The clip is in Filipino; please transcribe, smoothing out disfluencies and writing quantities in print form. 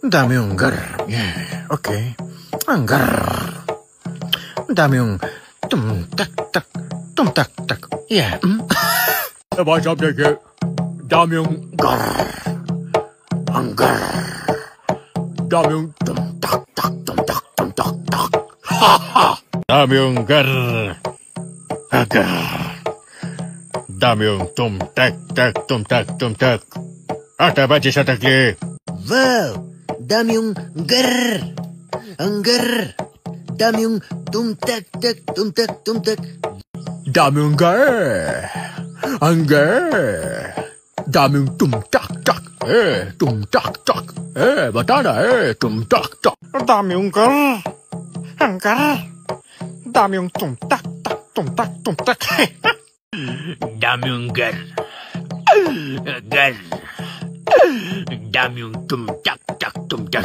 Dami yung gar. Yeah, okay. Ang gar. Dami yung tum-tak-tak, tum-tak-tak. Yeah. What's up, Dickie? Dami yung Gar. Ang gar. dami yung Tum-tak-tak, tum-tak, tum-tak-tak. Ha ha. dami yung gar. Agar. Dami yung tum-tak-tak, tum-tak. Ata ba sa taki? Wow! Dami yung gar! Ang gar! Dami yung tum-tak-tak, tum-tak. Dami yung gar. Ang gar. Dami yung tum-tak-tak. Tum-tak-tak. Bata na tum-tak-tak. Dami yung gar. Ang gar. Dami yung tum-tak-tak, tum-tak. Dami yung gar. Gar. Dami yung tum-tak-tak. Gar.